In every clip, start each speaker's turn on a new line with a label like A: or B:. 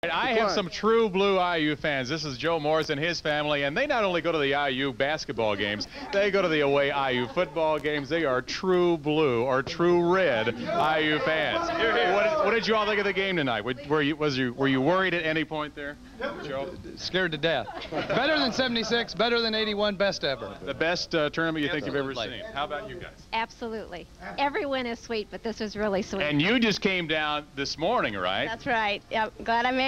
A: I have some true blue IU fans. This is Joe Morris and his family, and they not only go to the IU basketball games, they go to the away IU football games. They are true blue or true red IU fans. What did you all think of the game tonight? Were you worried at any point there, Joe?
B: Scared to death. Better than 76, better than 81, best ever.
A: The best tournament you think you've ever seen. How about you guys?
C: Absolutely. Every win is sweet, but this was really sweet.
A: And you just came down this morning, right?
C: That's right. Yep. Glad I made it.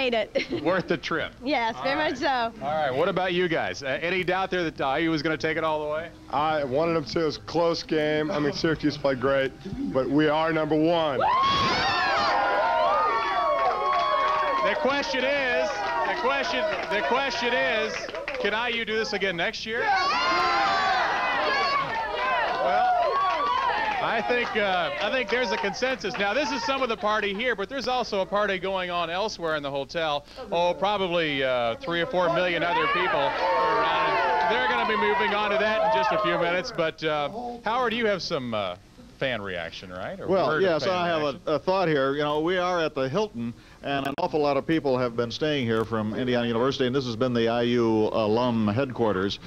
A: Worth the trip.
C: Yes, very much so.
A: All right. What about you guys? Any doubt there that IU was going to take it all the way?
D: I wanted them to. It was a close game. I mean, Syracuse played great, but we are number one.
A: The question is, can IU do this again next year? Well, I think there's a consensus. Now, this is some of the party here, but there's also a party going on elsewhere in the hotel. Oh, probably 3 or 4 million other people are around. They're going to be moving on to that in just a few minutes. But Howard, you have some fan reaction, right? Or
E: well, yes, I have a thought here. You know, we are at the Hilton, and an awful lot of people have been staying here from Indiana University, and this has been the IU alum headquarters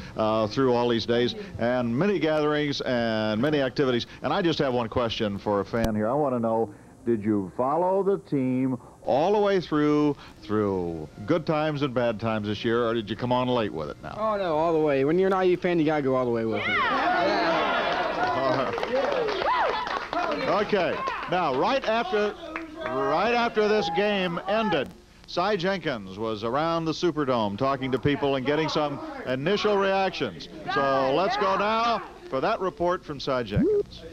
E: through all these days, and many gatherings and many activities. And I just have one question for a fan here. I want to know, did you follow the team all the way through good times and bad times this year, or did you come on late with it now?
F: Oh, no, all the way. When you're an IU fan, you got to go all the way with it. Yeah.
E: Okay, now right after this game ended, Cy Jenkins was around the Superdome talking to people and getting some initial reactions. So let's go now for that report from Cy Jenkins.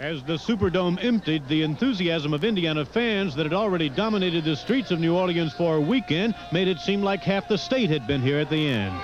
G: As the Superdome emptied, the enthusiasm of Indiana fans that had already dominated the streets of New Orleans for a weekend made it seem like half the state had been here at the end.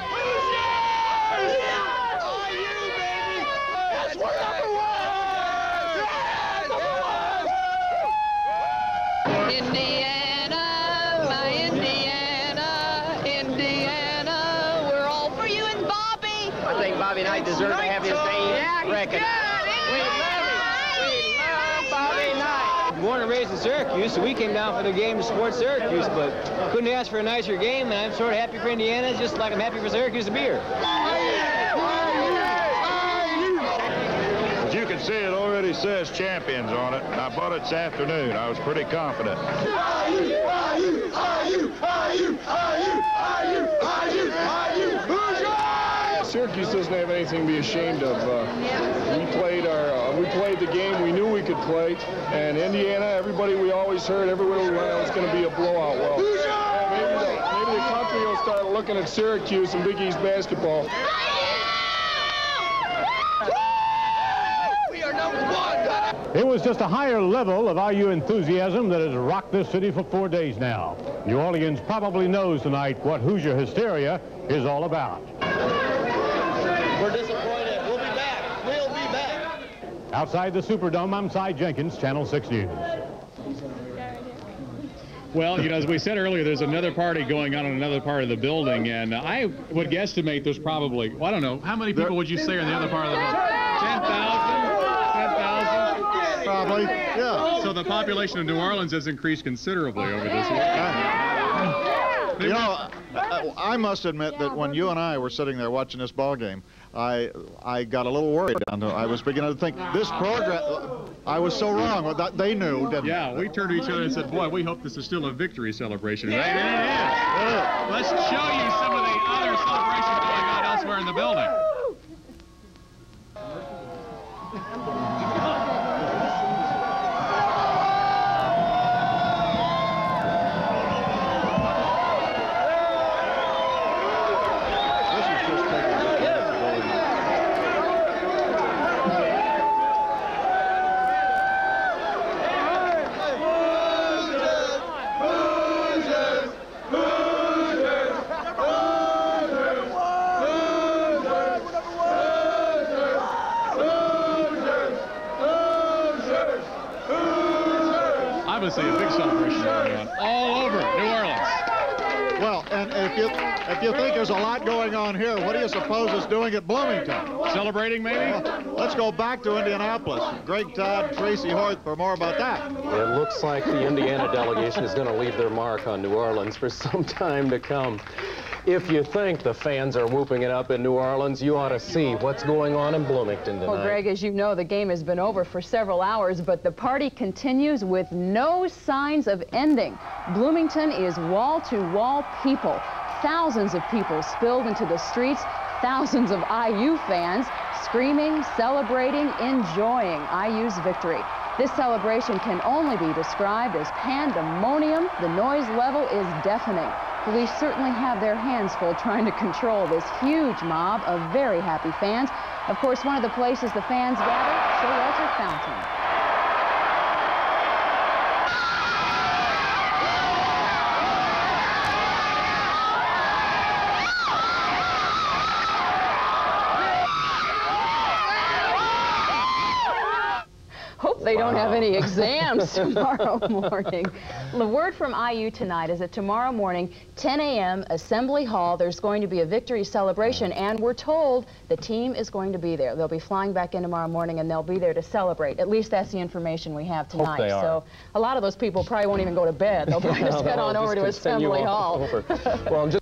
F: Bobby and I deserve to have his name recognized. We love Bobby Knight. Born and raised in Syracuse, so we came down for the game to support Syracuse, but couldn't ask for a nicer game, and I'm sort of happy for Indiana, just like I'm happy for Syracuse to be here.
H: As you can see, it already says champions on it. I bought it this afternoon. I was pretty confident.
D: Syracuse doesn't have anything to be ashamed of. We played the game we knew we could play, and Indiana, everybody we always heard, everywhere we went, it was going to be a blowout. Well, maybe the country will start looking at Syracuse and Big East basketball.
F: We are number one.
G: It was just a higher level of IU enthusiasm that has rocked this city for 4 days now. New Orleans probably knows tonight what Hoosier hysteria is all about.
F: We're disappointed. We'll be back. We'll be back.
G: Outside the Superdome, I'm Cy Jenkins, Channel 6 News.
A: Well, you know, as we said earlier, there's another party going on in another part of the building, and I would guesstimate there's probably, well, I don't know, how many people would you say are in the other part of the building? 10,000? 10,000?
E: Probably, yeah.
A: So the population of New Orleans has increased considerably over this week.
E: You know, I must admit that when you and I were sitting there watching this ball game, I got a little worried. I was beginning to think this program. I was so wrong. They knew, didn't they?
A: Yeah, we turned to each other and said, "Boy, we hope this is still a victory celebration." And it is. Let's show you some of the other celebrations going on elsewhere in the building. Obviously a big celebration going on all over New Orleans.
E: Well, and if you think there's a lot going on here, what do you suppose is doing at Bloomington?
A: Celebrating, maybe?
E: Well, let's go back to Indianapolis. Greg Todd, Tracy Horth for more about that.
I: It looks like the Indiana delegation is going to leave their mark on New Orleans for some time to come. If you think the fans are whooping it up in New Orleans, you ought to see what's going on in Bloomington tonight.
J: Well, Greg, as you know, the game has been over for several hours, but the party continues with no signs of ending. Bloomington is wall-to-wall people. Thousands of people spilled into the streets, thousands of IU fans screaming, celebrating, enjoying IU's victory. This celebration can only be described as pandemonium. The noise level is deafening. Police certainly have their hands full trying to control this huge mob of very happy fans. Of course, one of the places the fans gather, Showalter Fountain. Hope they don't have any exams tomorrow morning. The word from IU tonight is that tomorrow morning, 10 a.m., Assembly Hall, there's going to be a victory celebration, and we're told the team is going to be there. They'll be flying back in tomorrow morning, and they'll be there to celebrate. At least that's the information we have tonight.
I: Hope they are.
J: So a lot of those people probably won't even go to bed. They'll probably just head on over to Assembly Hall.
I: Well, just